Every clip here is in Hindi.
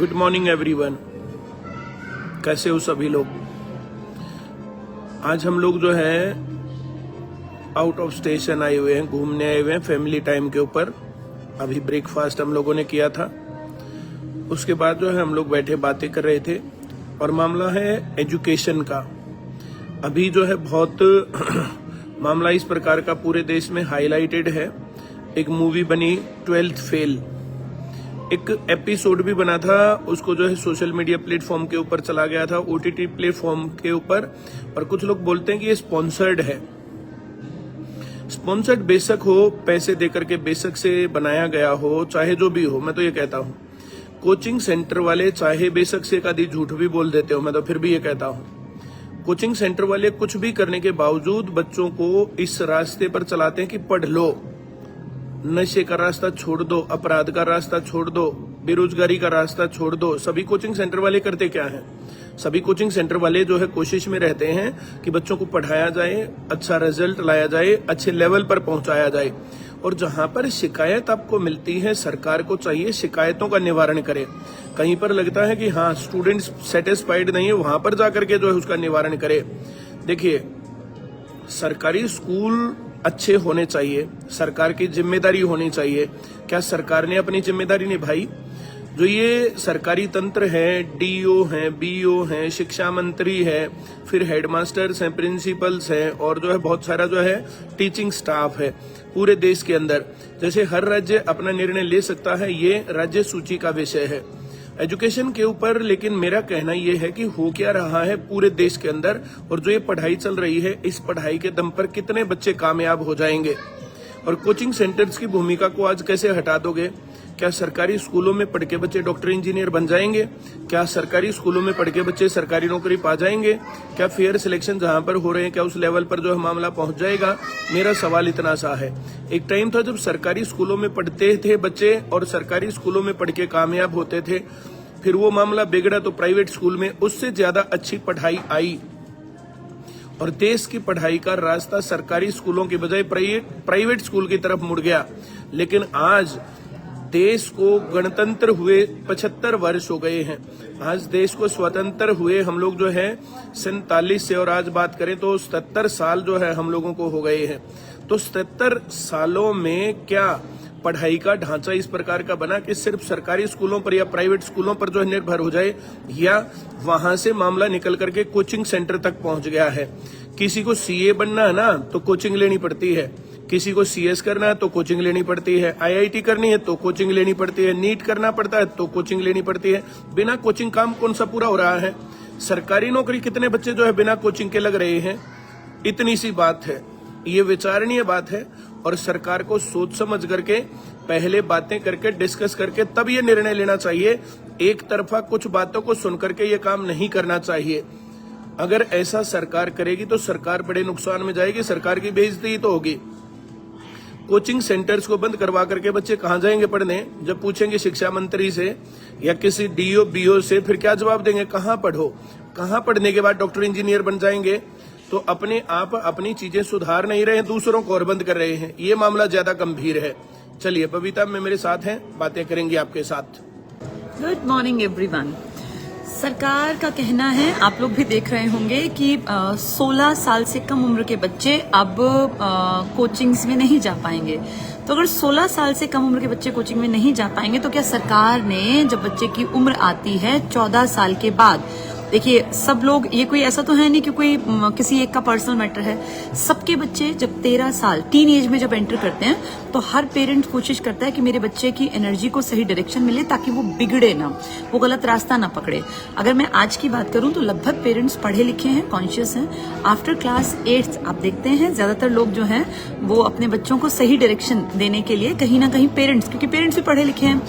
Good morning everyone. कैसे हो सभी लोग। आज हम लोग जो है आउट ऑफ स्टेशन आए हुए हैं, घूमने आए हुए हैं फैमिली टाइम के ऊपर। अभी ब्रेकफास्ट हम लोगों ने किया था, उसके बाद जो है हम लोग बैठे बातें कर रहे थे और मामला है एजुकेशन का। अभी जो है बहुत मामला इस प्रकार का पूरे देश में हाईलाइटेड है। एक मूवी बनी 12th फेल, एक एपिसोड भी बना था, उसको जो है सोशल मीडिया प्लेटफॉर्म के ऊपर चला गया था, ओटीटी प्लेटफॉर्म के ऊपर। और कुछ लोग बोलते हैं कि ये स्पॉन्सर्ड है। स्पॉन्सर्ड बेशक हो, पैसे देकर के बेशक से बनाया गया हो, चाहे जो भी हो, मैं तो ये कहता हूं कोचिंग सेंटर वाले चाहे बेशक से कभी झूठ भी बोल देते हो, मैं तो फिर भी ये कहता हूं कोचिंग सेंटर वाले कुछ भी करने के बावजूद बच्चों को इस रास्ते पर चलाते हैं कि पढ़ लो, नशे का रास्ता छोड़ दो, अपराध का रास्ता छोड़ दो, बेरोजगारी का रास्ता छोड़ दो। सभी कोचिंग सेंटर वाले करते क्या है? सभी कोचिंग सेंटर वाले जो है कोशिश में रहते हैं कि बच्चों को पढ़ाया जाए, अच्छा रिजल्ट लाया जाए, अच्छे लेवल पर पहुंचाया जाए। और जहां पर शिकायत आपको मिलती है, सरकार को चाहिए शिकायतों का निवारण करे। कहीं पर लगता है कि हाँ स्टूडेंट्स सेटिस्फाइड नहीं है, वहां पर जाकर के जो है उसका निवारण करे। देखिए, सरकारी स्कूल अच्छे होने चाहिए, सरकार की जिम्मेदारी होनी चाहिए। क्या सरकार ने अपनी जिम्मेदारी निभाई? जो ये सरकारी तंत्र है, डीओ हैं, बीओ हैं, शिक्षा मंत्री है, फिर हेडमास्टर्स हैं, प्रिंसिपल्स हैं, और जो है बहुत सारा जो है टीचिंग स्टाफ है पूरे देश के अंदर। जैसे हर राज्य अपना निर्णय ले सकता है, ये राज्य सूची का विषय है एजुकेशन के ऊपर। लेकिन मेरा कहना यह है कि हो क्या रहा है पूरे देश के अंदर, और जो ये पढ़ाई चल रही है, इस पढ़ाई के दम पर कितने बच्चे कामयाब हो जाएंगे। और कोचिंग सेंटर्स की भूमिका को आज कैसे हटा दोगे? क्या सरकारी स्कूलों में पढ़ के बच्चे डॉक्टर इंजीनियर बन जाएंगे? क्या सरकारी स्कूलों में पढ़ के बच्चे सरकारी नौकरी पा जाएंगे? क्या फेयर सिलेक्शन जहां पर हो रहे हैं, क्या उस लेवल पर जो है मामला पहुंच जाएगा? मेरा सवाल इतना सा है। एक टाइम था जब सरकारी स्कूलों में पढ़ते थे बच्चे और सरकारी स्कूलों में पढ़ के कामयाब होते थे, फिर वो मामला बिगड़ा तो प्राइवेट स्कूल में उससे ज्यादा अच्छी पढ़ाई आई, और देश की पढ़ाई का रास्ता सरकारी स्कूलों के बजाय प्राइवेट स्कूल की तरफ मुड़ गया। लेकिन आज देश को गणतंत्र हुए 75 वर्ष हो गए हैं। आज देश को स्वतंत्र हुए हम लोग जो है 47 से, और आज बात करें तो 77 साल जो है हम लोगों को हो गए हैं। तो 77 सालों में क्या पढ़ाई का ढांचा इस प्रकार का बना कि सिर्फ सरकारी स्कूलों पर या प्राइवेट स्कूलों पर जो है निर्भर हो जाए, या वहां से मामला निकल करके कोचिंग सेंटर तक पहुंच गया है। किसी को सीए बनना है ना तो कोचिंग लेनी पड़ती है, किसी को सीएस करना है तो कोचिंग लेनी पड़ती है, आईआईटी करनी है तो कोचिंग लेनी पड़ती है, नीट करना पड़ता है तो कोचिंग लेनी पड़ती है। बिना कोचिंग काम कौन सा पूरा हो रहा है? सरकारी नौकरी कितने बच्चे जो है बिना कोचिंग के लग रहे हैं? इतनी सी बात है। ये विचारणीय बात है, और सरकार को सोच समझ करके पहले बातें करके डिस्कस करके तब ये निर्णय लेना चाहिए। एक तरफा कुछ बातों को सुन करके ये काम नहीं करना चाहिए। अगर ऐसा सरकार करेगी तो सरकार बड़े नुकसान में जाएगी, सरकार की बेइज्जती तो होगी। कोचिंग सेंटर्स को बंद करवा करके बच्चे कहां जाएंगे पढ़ने? जब पूछेंगे शिक्षा मंत्री से या किसी डीओ बीओ से, फिर क्या जवाब देंगे? कहां पढ़ो? कहां पढ़ने के बाद डॉक्टर इंजीनियर बन जाएंगे? तो अपने आप अपनी चीजें सुधार नहीं रहे, दूसरों को और बंद कर रहे हैं। ये मामला ज्यादा गंभीर है। चलिए, बबीता में मेरे साथ हैं, बातें करेंगे आपके साथ। Good morning everyone. सरकार का कहना है, आप लोग भी देख रहे होंगे कि 16 साल से कम उम्र के बच्चे अब कोचिंग्स में नहीं जा पाएंगे। तो अगर 16 साल से कम उम्र के बच्चे कोचिंग में नहीं जा पाएंगे तो क्या सरकार ने, जब बच्चे की उम्र आती है 14 साल के बाद, देखिए सब लोग, ये कोई ऐसा तो है नहीं कि कोई किसी एक का पर्सनल मैटर है। सबके बच्चे जब 13 साल टीन एज में जब एंटर करते हैं तो हर पेरेंट कोशिश करता है कि मेरे बच्चे की एनर्जी को सही डायरेक्शन मिले ताकि वो बिगड़े ना, वो गलत रास्ता ना पकड़े। अगर मैं आज की बात करूं तो लगभग पेरेंट्स पढ़े लिखे हैं, कॉन्शियस हैं। आफ्टर क्लास 8 आप देखते हैं ज्यादातर लोग जो हैं वो अपने बच्चों को सही डायरेक्शन देने के लिए कहीं ना कहीं पेरेंट्स, क्योंकि पेरेंट्स भी पढ़े लिखे हैं,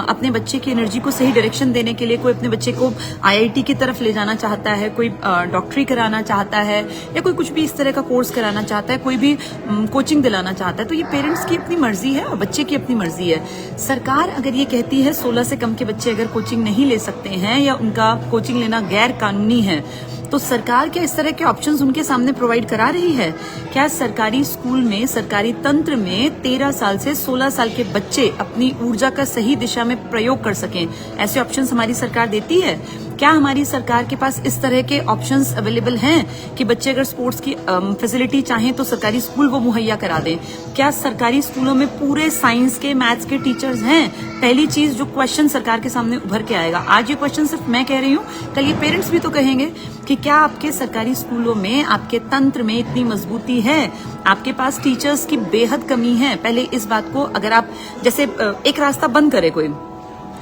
अपने बच्चे की एनर्जी को सही डायरेक्शन देने के लिए कोई अपने बच्चे को आईआईटी की तरफ ले जाना चाहता है, कोई डॉक्टरी कराना चाहता है, या कोई कुछ भी इस तरह का कोर्स कराना चाहता है, कोई भी कोचिंग दिलाना चाहता है। तो ये पेरेंट्स की अपनी मर्जी है और बच्चे की अपनी मर्जी है। सरकार अगर ये कहती है 16 से कम के बच्चे अगर कोचिंग नहीं ले सकते हैं या उनका कोचिंग लेना गैर कानूनी है, तो सरकार क्या इस तरह के ऑप्शंस उनके सामने प्रोवाइड करा रही है? क्या सरकारी स्कूल में, सरकारी तंत्र में 13 साल से 16 साल के बच्चे अपनी ऊर्जा का सही दिशा में प्रयोग कर सकें, ऐसे ऑप्शंस हमारी सरकार देती है? क्या हमारी सरकार के पास इस तरह के ऑप्शंस अवेलेबल हैं कि बच्चे अगर स्पोर्ट्स की फैसिलिटी चाहें तो सरकारी स्कूल वो मुहैया करा दें? क्या सरकारी स्कूलों में पूरे साइंस के, मैथ्स के टीचर्स हैं? पहली चीज जो क्वेश्चन सरकार के सामने उभर के आएगा, आज ये क्वेश्चन सिर्फ मैं कह रही हूँ, कल ये पेरेंट्स भी तो कहेंगे कि क्या आपके सरकारी स्कूलों में, आपके तंत्र में इतनी मजबूती है? आपके पास टीचर्स की बेहद कमी है। पहले इस बात को, अगर आप जैसे एक रास्ता बंद करे कोई,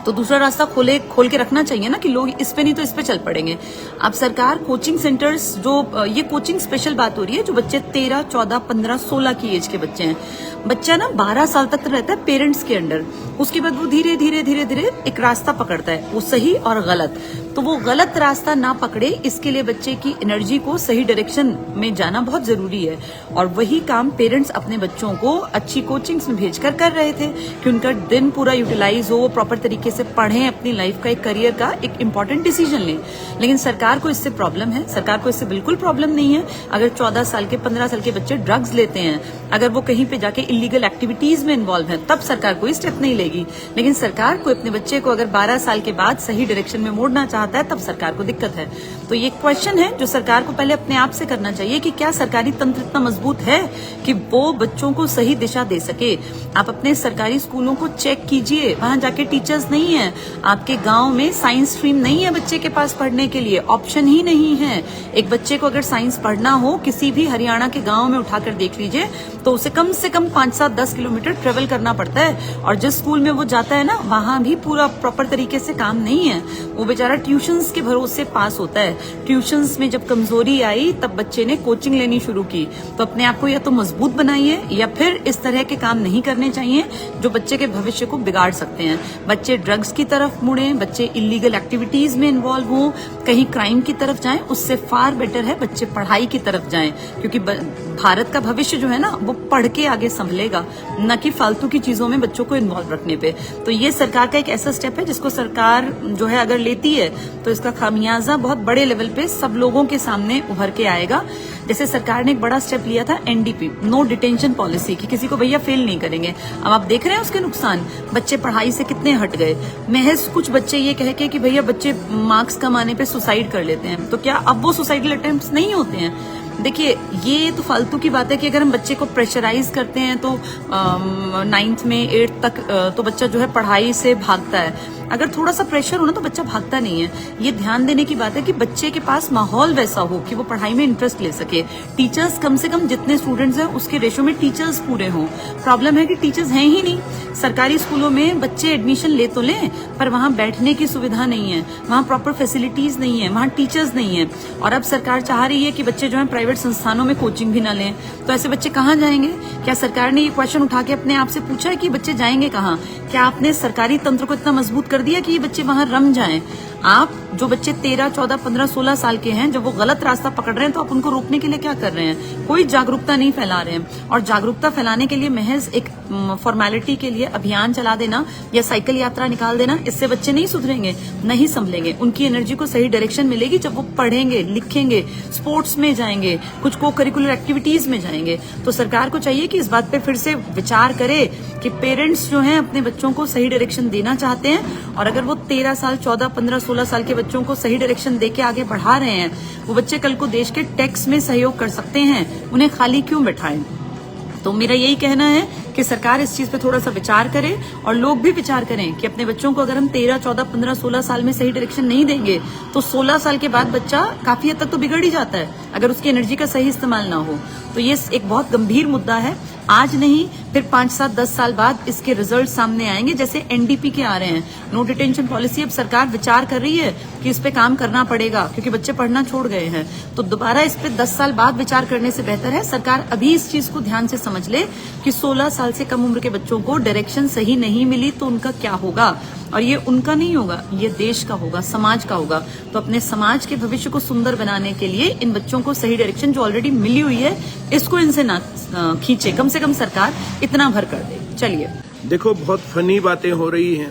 तो दूसरा रास्ता खोल के रखना चाहिए ना, कि लोग इस पे नहीं तो इस पे चल पड़ेंगे। अब सरकार कोचिंग सेंटर्स, जो ये कोचिंग स्पेशल बात हो रही है, जो बच्चे 13, 14, 15, 16 की एज के बच्चे हैं, बच्चा ना 12 साल तक रहता है पेरेंट्स के अंडर, उसके बाद वो धीरे धीरे एक रास्ता पकड़ता है, वो सही और गलत। तो वो गलत रास्ता ना पकड़े, इसके लिए बच्चे की एनर्जी को सही डायरेक्शन में जाना बहुत जरूरी है। और वही काम पेरेंट्स अपने बच्चों को अच्छी कोचिंग्स में भेजकर कर रहे थे कि उनका दिन पूरा यूटिलाइज हो, प्रॉपर तरीके से पढ़ें, अपनी लाइफ का, एक करियर का एक इंपॉर्टेंट डिसीजन लें। लेकिन सरकार को इससे प्रॉब्लम है। सरकार को इससे बिल्कुल प्रॉब्लम नहीं है अगर 14 साल के, 15 साल के बच्चे ड्रग्स लेते हैं, अगर वो कहीं पे जाके इलीगल एक्टिविटीज में इन्वॉल्व है, तब सरकार कोई स्टेप नहीं लेगी। लेकिन सरकार को अपने बच्चे को अगर 12 साल के बाद सही डायरेक्शन में मोड़ना चाहता है, तब सरकार को दिक्कत है। तो ये क्वेश्चन है जो सरकार को पहले अपने आप से करना चाहिए कि क्या सरकारी तंत्र इतना मजबूत है कि वो बच्चों को सही दिशा दे सके। आप अपने सरकारी स्कूलों को चेक कीजिए, वहां जाके टीचर्स नहीं है, आपके गांव में साइंस स्ट्रीम नहीं है बच्चे के पास पढ़ने के लिए, ऑप्शन ही नहीं है। एक बच्चे को अगर साइंस पढ़ना हो, किसी भी हरियाणा के गांव में उठाकर देख लीजिए, तो उसे कम से कम 5, 7, 10 किलोमीटर ट्रेवल करना पड़ता है। और जिस स्कूल में वो जाता है ना, वहां भी पूरा प्रॉपर तरीके से काम नहीं है। वो बेचारा ट्यूशंस के भरोसे पास होता है। ट्यूशंस में जब कमजोरी आई, तब बच्चे ने कोचिंग लेनी शुरू की। तो अपने आप को या तो मजबूत बनाइए, या फिर इस तरह के काम नहीं करने चाहिए जो बच्चे के भविष्य को बिगाड़ सकते हैं। बच्चे ड्रग्स की तरफ मुड़े, बच्चे इलीगल एक्टिविटीज में इन्वॉल्व हों, कहीं क्राइम की तरफ जाएं, उससे फार बेटर है बच्चे पढ़ाई की तरफ जाएं। क्योंकि भारत का भविष्य जो है ना, वो पढ़ के आगे संभलेगा, न कि फालतू की चीजों में बच्चों को इन्वॉल्व रखने पे। तो ये सरकार का एक ऐसा स्टेप है जिसको सरकार जो है अगर लेती है, तो इसका खामियाजा बहुत बड़े लेवल पे सब लोगों के सामने उभर के आएगा। जैसे सरकार ने एक बड़ा स्टेप लिया था एनडीपी, नो डिटेंशन पॉलिसी, कि किसी को भैया फेल नहीं करेंगे। अब आप देख रहे हैं उसके नुकसान, बच्चे पढ़ाई से कितने हट गए। महज कुछ बच्चे ये कह के कि भैया बच्चे मार्क्स कम आने पे सुसाइड कर लेते हैं, तो क्या अब वो सुसाइडल अटेम्प्ट्स नहीं होते हैं? देखिए, ये तो फालतू की बात है कि अगर हम बच्चे को प्रेशराइज करते हैं तो 9th में 8th तक तो बच्चा जो है पढ़ाई से भागता है। अगर थोड़ा सा प्रेशर हो ना, तो बच्चा भागता नहीं है। ये ध्यान देने की बात है कि बच्चे के पास माहौल वैसा हो कि वो पढ़ाई में इंटरेस्ट ले सके। टीचर्स कम से कम जितने स्टूडेंट्स हैं उसके रेशो में टीचर्स पूरे हों। प्रॉब्लम है कि टीचर्स हैं ही नहीं। सरकारी स्कूलों में बच्चे एडमिशन ले तो लें, पर वहां बैठने की सुविधा नहीं है, वहां प्रॉपर फैसिलिटीज नहीं है, वहां टीचर्स नहीं है। और अब सरकार चाह रही है कि बच्चे जो है प्राइवेट संस्थानों में कोचिंग भी ना लें, तो ऐसे बच्चे कहाँ जाएंगे? क्या सरकार ने ये क्वेश्चन उठा के अपने आप से पूछा है कि बच्चे जाएंगे कहाँ? क्या आपने सरकारी तंत्र को इतना मजबूत कर दिया कि ये बच्चे वहां रम जाएं? आप जो बच्चे 13, 14, 15, 16 साल के हैं, जब वो गलत रास्ता पकड़ रहे हैं, तो आप उनको रोकने के लिए क्या कर रहे हैं? कोई जागरूकता नहीं फैला रहे हैं। और जागरूकता फैलाने के लिए महज एक फॉर्मेलिटी के लिए अभियान चला देना या साइकिल यात्रा निकाल देना, इससे बच्चे नहीं सुधरेंगे, नहीं संभलेंगे। उनकी एनर्जी को सही डायरेक्शन मिलेगी जब वो पढ़ेंगे, लिखेंगे, स्पोर्ट्स में जाएंगे, कुछ को करिकुलर एक्टिविटीज में जाएंगे। तो सरकार को चाहिए कि इस बात पे फिर से विचार करे कि पेरेंट्स जो हैं अपने बच्चों को सही डायरेक्शन देना चाहते हैं, और अगर वो 13 साल, 14, 15, 16 साल के बच्चों को सही डायरेक्शन देके आगे बढ़ा रहे हैं, वो बच्चे कल को देश के टैक्स में सहयोग कर सकते हैं, उन्हें खाली क्यों बैठाएं? तो मेरा यही कहना है कि सरकार इस चीज पे थोड़ा सा विचार करे, और लोग भी विचार करें कि अपने बच्चों को अगर हम 13, 14, 15, 16 साल में सही डायरेक्शन नहीं देंगे, तो 16 साल के बाद बच्चा काफी हद तक तो बिगड़ ही जाता है अगर उसकी एनर्जी का सही इस्तेमाल ना हो। तो ये एक बहुत गंभीर मुद्दा है। आज नहीं, फिर 5, 7, 10 साल बाद इसके रिजल्ट सामने आएंगे, जैसे एनडीपी के आ रहे हैं, नो डिटेंशन पॉलिसी। अब सरकार विचार कर रही है कि इस पे काम करना पड़ेगा क्योंकि बच्चे पढ़ना छोड़ गए हैं। तो दोबारा इस पे 10 साल बाद विचार करने से बेहतर है सरकार अभी इस चीज को ध्यान से समझ ले कि 16 साल से कम उम्र के बच्चों को डायरेक्शन सही नहीं मिली तो उनका क्या होगा। और ये उनका नहीं होगा, ये देश का होगा, समाज का होगा। तो अपने समाज के भविष्य को सुंदर बनाने के लिए इन बच्चों को सही डायरेक्शन जो ऑलरेडी मिली हुई है, इसको इनसे ना खींचे, कम से कम सरकार इतना भर कर दे। चलिए, देखो, बहुत फनी बातें हो रही हैं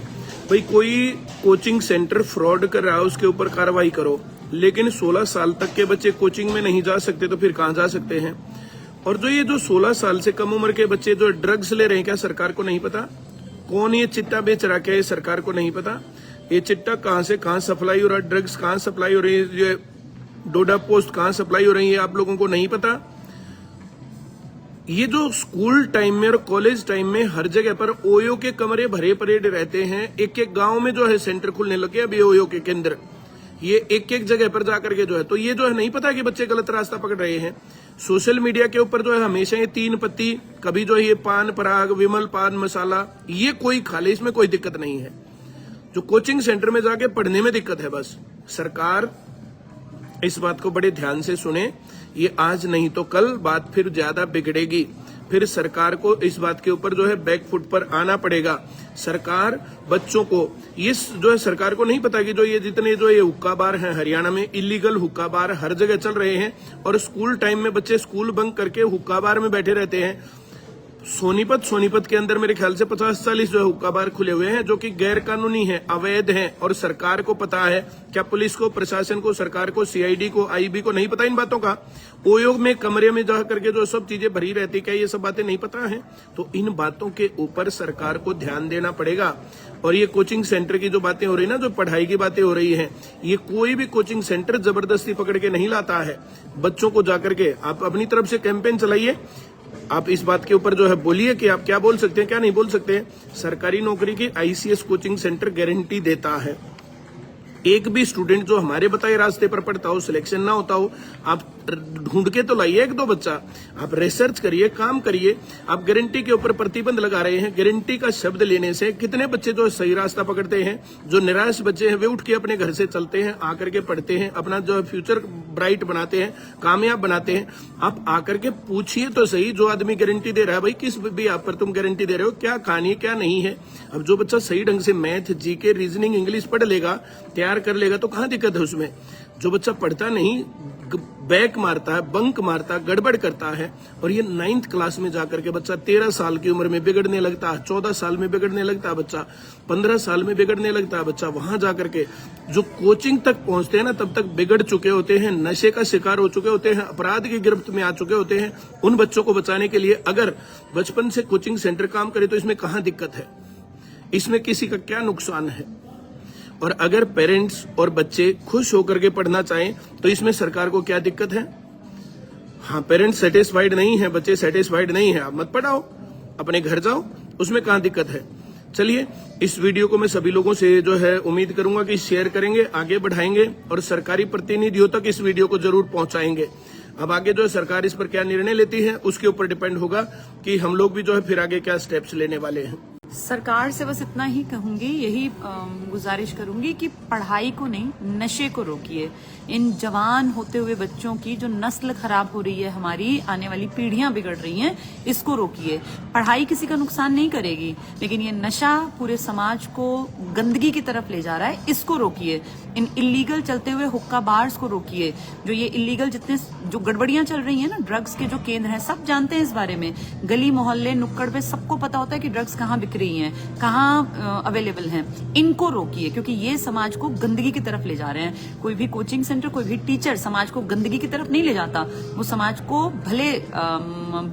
भाई। कोई कोचिंग सेंटर फ्रॉड कर रहा है, उसके ऊपर कार्रवाई करो। लेकिन 16 साल तक के बच्चे कोचिंग में नहीं जा सकते तो फिर कहाँ जा सकते हैं? और जो 16 साल से कम उम्र के बच्चे जो ड्रग्स ले रहे हैं, क्या सरकार को नहीं पता? कौन ये चिट्टा बेच रहा है, सरकार को नहीं पता? ये चिट्टा कहाँ से कहाँ सप्लाई हो रहा है, ड्रग्स कहाँ सप्लाई हो रही है, ये डोडा पोस्ट कहाँ सप्लाई हो रही है, आप लोगों को नहीं पता? ये जो स्कूल टाइम में और कॉलेज टाइम में हर जगह पर ओयो के कमरे भरे पड़े रहते हैं। एक एक गांव में जो है सेंटर खुलने लगे अभी ओयो के केंद्र, ये एक एक जगह पर जाकर के जो है, तो ये जो है नहीं पता कि बच्चे गलत रास्ता पकड़ रहे हैं। सोशल मीडिया के ऊपर जो है हमेशा ये 3 पत्ती, कभी जो है ये पान पराग, विमल पान मसाला, ये कोई खा ले, इसमें कोई दिक्कत नहीं है। जो कोचिंग सेंटर में जाके पढ़ने में दिक्कत है, बस सरकार इस बात को बड़े ध्यान से सुने। ये आज नहीं तो कल बात फिर ज्यादा बिगड़ेगी, फिर सरकार को इस बात के ऊपर जो है बैकफुट पर आना पड़ेगा। सरकार बच्चों को, ये जो है सरकार को नहीं पता कि जो ये जितने जो ये हुक्का बार हैं हरियाणा में, इलीगल हुक्का बार हर जगह चल रहे हैं और स्कूल टाइम में बच्चे स्कूल बंक करके हुक्का बार में बैठे रहते हैं। सोनीपत के अंदर मेरे ख्याल से 50-40 जो है हुक्का बार खुले हुए हैं जो कि गैर कानूनी है, अवैध हैं, और सरकार को पता है। क्या पुलिस को, प्रशासन को, सरकार को, सीआईडी को, आईबी को नहीं पता इन बातों का? ओयो में कमरे में जा करके जो सब चीजें भरी रहती, क्या ये सब बातें नहीं पता है? तो इन बातों के ऊपर सरकार को ध्यान देना पड़ेगा। और ये कोचिंग सेंटर की जो बातें हो रही ना, जो पढ़ाई की बातें हो रही हैं, ये कोई भी कोचिंग सेंटर जबरदस्ती पकड़ के नहीं लाता है। बच्चों को जाकर के आप अपनी तरफ से कैंपेन चलाइए, आप इस बात के ऊपर जो है बोलिए कि आप क्या बोल सकते हैं, क्या नहीं बोल सकते। सरकारी नौकरी की आईसीएस कोचिंग सेंटर गारंटी देता है। एक भी स्टूडेंट जो हमारे बताए रास्ते पर पढ़ता हो, सिलेक्शन ना होता हो, आप ढूंढ के तो लाइए 1-2 बच्चा, आप रिसर्च करिए, काम करिए। आप गारंटी के ऊपर प्रतिबंध लगा रहे हैं। गारंटी का शब्द लेने से कितने बच्चे जो सही रास्ता पकड़ते हैं? जो निराश बच्चे हैं वे उठ के अपने घर से चलते हैं, आकर के पढ़ते हैं, अपना जो फ्यूचर ब्राइट बनाते हैं, कामयाब बनाते हैं। आप आकर के पूछिए तो सही, जो आदमी गारंटी दे रहा है, भाई किस भी आप पर तुम गारंटी दे रहे हो, क्या कहानी है क्या नहीं है? अब जो बच्चा सही ढंग से मैथ, जीके, रीजनिंग, इंग्लिश पढ़ लेगा, तैयार कर लेगा, तो कहाँ दिक्कत है उसमें? जो बच्चा पढ़ता नहीं, बैक मारता है, बंक मारता है, गड़बड़ करता है, और ये 9th क्लास में जाकर के बच्चा 13 साल की उम्र में बिगड़ने लगता है, 14 साल में बिगड़ने लगता है बच्चा, 15 साल में बिगड़ने लगता है बच्चा। वहां जाकर के जो कोचिंग तक पहुंचते हैं ना, तब तक बिगड़ चुके होते हैं, नशे का शिकार हो चुके होते हैं, अपराध की गिरफ्त में आ चुके होते हैं। उन बच्चों को बचाने के लिए अगर बचपन से कोचिंग सेंटर काम करे तो इसमें कहाँ दिक्कत है? इसमें किसी का क्या नुकसान है? और अगर पेरेंट्स और बच्चे खुश होकर के पढ़ना चाहें तो इसमें सरकार को क्या दिक्कत है? हाँ, पेरेंट्स सेटिस्फाइड नहीं है, बच्चे सेटिस्फाइड नहीं है, आप मत पढ़ाओ, अपने घर जाओ, उसमें कहाँ दिक्कत है? चलिए, इस वीडियो को मैं सभी लोगों से जो है उम्मीद करूंगा कि शेयर करेंगे, आगे बढ़ाएंगे और सरकारी प्रतिनिधियों तक इस वीडियो को जरूर पहुंचाएंगे। अब आगे जो है सरकार इस पर क्या निर्णय लेती है उसके ऊपर डिपेंड होगा कि हम लोग भी जो है फिर आगे क्या स्टेप्स लेने वाले हैं। सरकार से बस इतना ही कहूंगी, यही गुजारिश करूंगी कि पढ़ाई को नहीं, नशे को रोकिए। इन जवान होते हुए बच्चों की जो नस्ल खराब हो रही है, हमारी आने वाली पीढ़ियां बिगड़ रही हैं, इसको रोकिए। पढ़ाई किसी का नुकसान नहीं करेगी, लेकिन ये नशा पूरे समाज को गंदगी की तरफ ले जा रहा है, इसको रोकिए। इन इलीगल चलते हुए हुक्का बार्स को रोकिए। जो ये इलीगल जितने जो गड़बड़ियां चल रही हैं ना, ड्रग्स के जो केंद्र हैं, सब जानते हैं इस बारे में। गली मोहल्ले नुक्कड़ पे सबको पता होता है कि ड्रग्स कहाँ बिक रही हैं, कहाँ अवेलेबल हैं। इनको रोकिए, क्योंकि ये समाज को गंदगी की तरफ ले जा रहे हैं। कोई भी कोचिंग सेंटर, कोई भी टीचर समाज को गंदगी की तरफ नहीं ले जाता, वो समाज को भले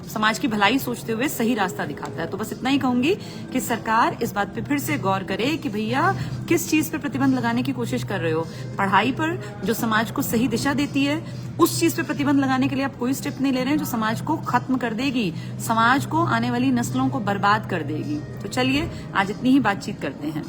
समाज की भलाई सोचते हुए सही रास्ता दिखाता है। तो बस इतना ही कहूंगी कि सरकार इस बात पे फिर से गौर करे कि भैया किस चीज पे प्रतिबंध लगाने की कोशिश कर रहे हो। पढ़ाई पर जो समाज को सही दिशा देती है, उस चीज पे प्रतिबंध लगाने के लिए आप कोई स्टेप नहीं ले रहे हैं जो समाज को खत्म कर देगी, समाज को, आने वाली नस्लों को बर्बाद कर देगी। तो चलिए आज इतनी ही बातचीत करते हैं।